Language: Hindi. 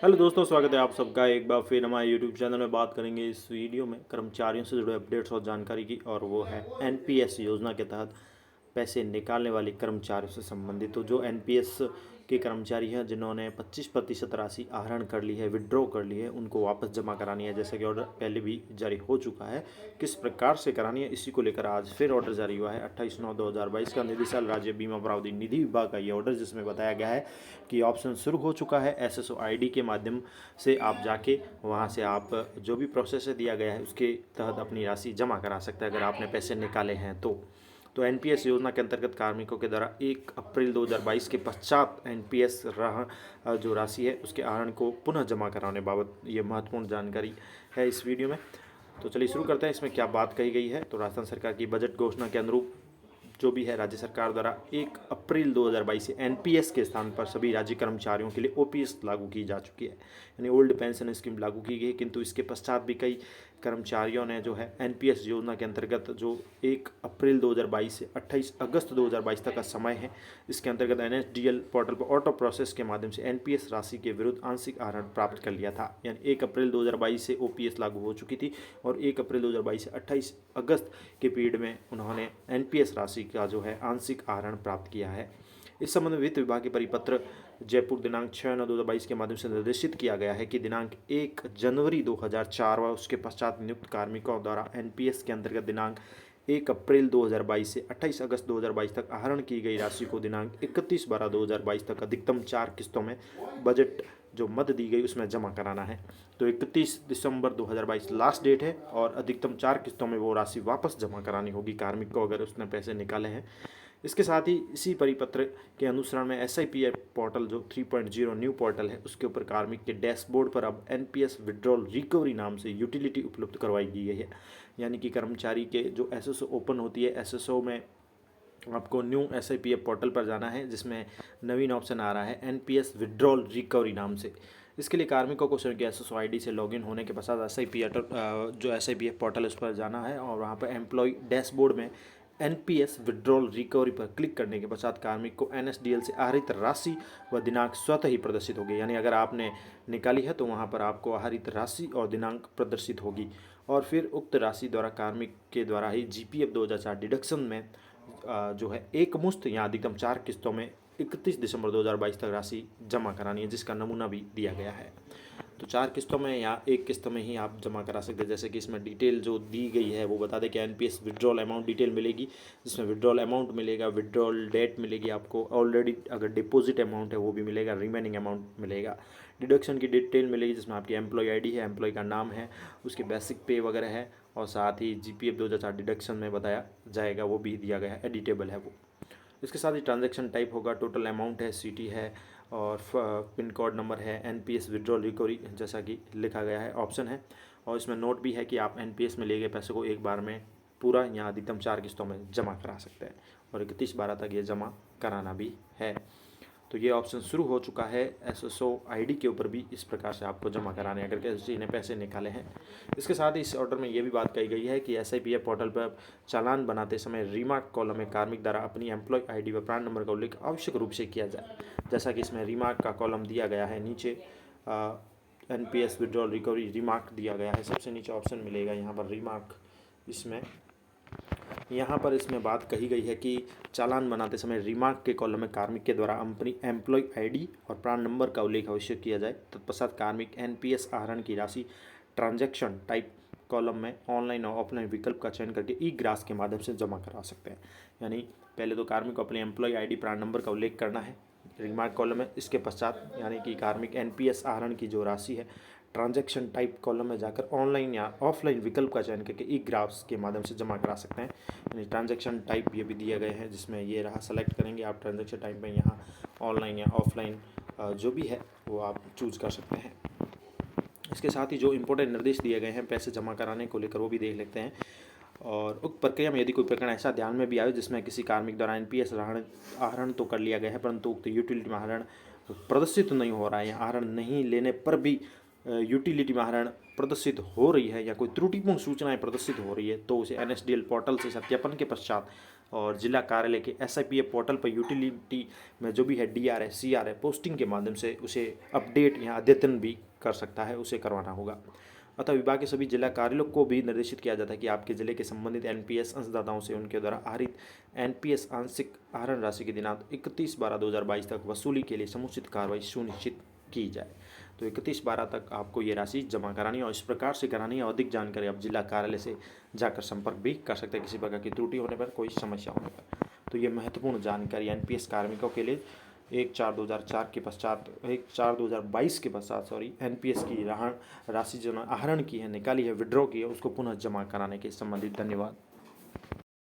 हेलो दोस्तों, स्वागत है आप सबका एक बार फिर हमारे यूट्यूब चैनल में। बात करेंगे इस वीडियो में कर्मचारियों से जुड़े अपडेट्स और जानकारी की, और वो है एनपीएस योजना के तहत पैसे निकालने वाले कर्मचारियों से संबंधित। तो जो एनपीएस के कर्मचारी हैं जिन्होंने 25% राशि आहरण कर ली है, विड्रॉ कर ली है, उनको वापस जमा करानी है, जैसा कि ऑर्डर पहले भी जारी हो चुका है। किस प्रकार से करानी है, इसी को लेकर आज फिर ऑर्डर जारी हुआ है 28/9/2022 का निदेशालय राज्य बीमा प्रावधि निधि विभाग का ये ऑर्डर, जिसमें बताया गया है कि ऑप्शन शुरू हो चुका है। एसएसओ आईडी के माध्यम से आप जाके वहाँ से आप जो भी प्रोसेस दिया गया है उसके तहत अपनी राशि जमा करा सकते हैं अगर आपने पैसे निकाले हैं तो एनपीएस योजना के अंतर्गत कार्मिकों के द्वारा 1 अप्रैल 2022 के पश्चात एनपीएस जो राशि है उसके आहरण को पुनः जमा कराने बाबत ये महत्वपूर्ण जानकारी है इस वीडियो में। तो चलिए शुरू करते हैं, इसमें क्या बात कही गई है। तो राजस्थान सरकार की बजट घोषणा के अनुरूप जो भी है राज्य सरकार द्वारा 1 अप्रैल 2022 से एनपीएस के स्थान पर सभी राज्य कर्मचारियों के लिए ओपीएस लागू की जा चुकी है, यानी ओल्ड पेंशन स्कीम लागू की गई। किंतु इसके पश्चात भी कई कर्मचारियों ने जो है एनपीएस योजना के अंतर्गत जो 1 अप्रैल 2022 से 28 अगस्त 2022 तक का समय है, इसके अंतर्गत एनएसडीएल पोर्टल पर ऑटो प्रोसेस के माध्यम से एनपीएस राशि के विरुद्ध आंशिक आहरण प्राप्त कर लिया था। यानी 1 अप्रैल 2022 से ओपीएस लागू हो चुकी थी और 1 अप्रैल 2022 से 28 अगस्त के पीरियड में उन्होंने एनपीएस राशि का जो है आंशिक आहरण प्राप्त किया है। इस संबंध में वित्त विभाग के परिपत्र जयपुर दिनांक 6/9/2022 के माध्यम से निर्देशित किया गया है कि दिनांक 1 जनवरी 2004 व उसके पश्चात नियुक्त कार्मिकों द्वारा एनपीएस के अंतर्गत दिनांक 1 अप्रैल 2022 से 28 अगस्त 2022 तक आहरण की गई राशि को दिनांक 31/12/2022 तक अधिकतम 4 किस्तों में बजट जो मद दी गई उसमें जमा कराना है। तो 31 दिसंबर 2022 लास्ट डेट है और अधिकतम 4 किस्तों में वो राशि वापस जमा करानी होगी कार्मिक को अगर उसने पैसे निकाले हैं। इसके साथ ही इसी परिपत्र के अनुसरण में एसआईपीएफ पोर्टल जो 3.0 न्यू पोर्टल है उसके ऊपर कार्मिक के डैशबोर्ड पर अब एनपीएस विड्रॉल रिकवरी नाम से यूटिलिटी उपलब्ध करवाई गई है। यानी कि कर्मचारी के जो एसएसओ ओपन होती है, एसएसओ में आपको न्यू एसआईपीएफ पोर्टल पर जाना है, जिसमें नवीन ऑप्शन आ रहा है एनपीएस विड्रॉल रिकवरी नाम से। इसके लिए कार्मिकों को स्वयं के एसएसओ आईडी से लॉगिन होने के पश्चात एसआईपीएफ पोर्टल उस पर जाना है और वहाँ पर एम्प्लॉय डैशबोर्ड में एनपीएस विड्रॉल रिकवरी पर क्लिक करने के पश्चात कार्मिक को एनएसडीएल से आहरित राशि व दिनांक स्वतः ही प्रदर्शित होगी। यानी अगर आपने निकाली है तो वहाँ पर आपको आहरित राशि और दिनांक प्रदर्शित होगी और फिर उक्त राशि द्वारा कार्मिक के द्वारा ही जीपीएफ 2004 डिडक्शन में जो है एक मुश्त या अधिकतम 4 किस्तों में 31 दिसंबर 2022 तक राशि जमा करानी है, जिसका नमूना भी दिया गया है। तो 4 किस्तों में या एक किस्त में ही आप जमा करा सकते हैं। जैसे कि इसमें डिटेल जो दी गई है वो बता दें कि एनपीएस विड्रॉल अमाउंट डिटेल मिलेगी, जिसमें विड्रॉल अमाउंट मिलेगा, विड्रॉल डेट मिलेगी आपको, ऑलरेडी अगर डिपॉजिट अमाउंट है वो भी मिलेगा, रिमेनिंग अमाउंट मिलेगा, डिडक्शन की डिटेल मिलेगी जिसमें आपकी एम्प्लॉय आईडी है, एम्प्लॉय का नाम है, उसकी बेसिक पे वगैरह है और साथ ही जीपीएफ 2004 डिडक्शन में बताया जाएगा वो भी दिया गया है, एडिटेबल है वो। इसके साथ ही ट्रांजैक्शन टाइप होगा, टोटल अमाउंट है, सिटी है और पिन कोड नंबर है, एनपीएस विड्रॉल रिकवरी जैसा कि लिखा गया है ऑप्शन है। और इसमें नोट भी है कि आप एनपीएस में लिए गए पैसे को एक बार में पूरा या अधिकतम 4 किस्तों में जमा करा सकते हैं और 31/12 तक ये जमा कराना भी है। तो ये ऑप्शन शुरू हो चुका है एसएसओ आईडी के ऊपर भी इस प्रकार से आपको जमा कराने अगर किसी ने पैसे निकाले हैं। इसके साथ ही इस ऑर्डर में ये भी बात कही गई है कि एसआईपीएफ पोर्टल पर चालान बनाते समय रिमार्क कॉलम में कार्मिक द्वारा अपनी एम्प्लॉय आईडी व प्राण नंबर का उल्लेख आवश्यक रूप से किया जाए, जैसा कि इसमें रिमार्क का कॉलम दिया गया है। नीचे एनपीएस विड्रॉल रिकवरी रिमार्क दिया गया है, सबसे नीचे ऑप्शन मिलेगा यहाँ पर रिमार्क। इसमें यहाँ पर इसमें बात कही गई है कि चालान बनाते समय रिमार्क के कॉलम में कार्मिक के द्वारा अपनी एम्प्लॉय आईडी और प्राण नंबर का उल्लेख अवश्य किया जाए। तत्पश्चात कार्मिक एनपीएस आहरण की राशि ट्रांजैक्शन टाइप कॉलम में ऑनलाइन और ऑफलाइन विकल्प का चयन करके ई ग्रास के माध्यम से जमा करा सकते हैं। यानी पहले तो कार्मिक को अपनी एम्प्लॉय आईडी प्राण नंबर का उल्लेख करना है रिमार्क कॉलम में, इसके पश्चात यानी कि कार्मिक एनपीएस आहरण की जो राशि है ट्रांजैक्शन टाइप कॉलम में जाकर ऑनलाइन या ऑफलाइन विकल्प का चयन करके ई ग्राफ्स के माध्यम से जमा करा सकते हैं। यानी ट्रांजैक्शन टाइप ये भी दिए गए हैं जिसमें ये रहा, सेलेक्ट करेंगे आप ट्रांजैक्शन टाइप में, यहाँ ऑनलाइन या ऑफलाइन जो भी है वो आप चूज़ कर सकते हैं। इसके साथ ही जो इंपॉर्टेंट निर्देश दिए गए हैं पैसे जमा कराने को लेकर वो भी देख लेते हैं। और उक्त प्रक्रिया में यदि कोई प्रकरण ऐसा ध्यान में भी आए जिसमें किसी कार्मिक द्वारा एनपीएस आहरण तो कर लिया गया है परंतु उक्त यूटिलिटी में आहरण प्रदर्शित नहीं हो रहा है या आहरण नहीं लेने पर भी यूटिलिटी में आहरण प्रदर्शित हो रही है या कोई त्रुटिपूर्ण सूचनाएं प्रदर्शित हो रही है, तो उसे एनएसडीएल पोर्टल से सत्यापन के पश्चात और जिला कार्यालय के SIPF पोर्टल पर यूटिलिटी में जो भी है DRA CRA पोस्टिंग के माध्यम से उसे अपडेट या अद्यतन भी कर सकता है, उसे करवाना होगा। अतः विभाग के सभी जिला कार्यालयों को भी निर्देशित किया जाता है कि आपके जिले के संबंधित NPS अंशदाताओं से उनके द्वारा आहरित NPS आंशिक आहरण राशि की दिनांक 31/12/2022 तक वसूली के लिए समुचित कार्रवाई सुनिश्चित की जाए। तो 31/12 तक आपको ये राशि जमा करानी है और इस प्रकार से करानी है। अधिक जानकारी आप जिला कार्यालय से जाकर संपर्क भी कर सकते हैं किसी प्रकार की त्रुटि होने पर, कोई समस्या होने पर। तो ये महत्वपूर्ण जानकारी NPS कार्मिकों के लिए 1/4/2004 के पश्चात 1/4/2022 के पश्चात NPS की राशि जो आहरण की है, निकाली है, विड्रॉ की है, उसको पुनः जमा कराने के संबंधित। धन्यवाद।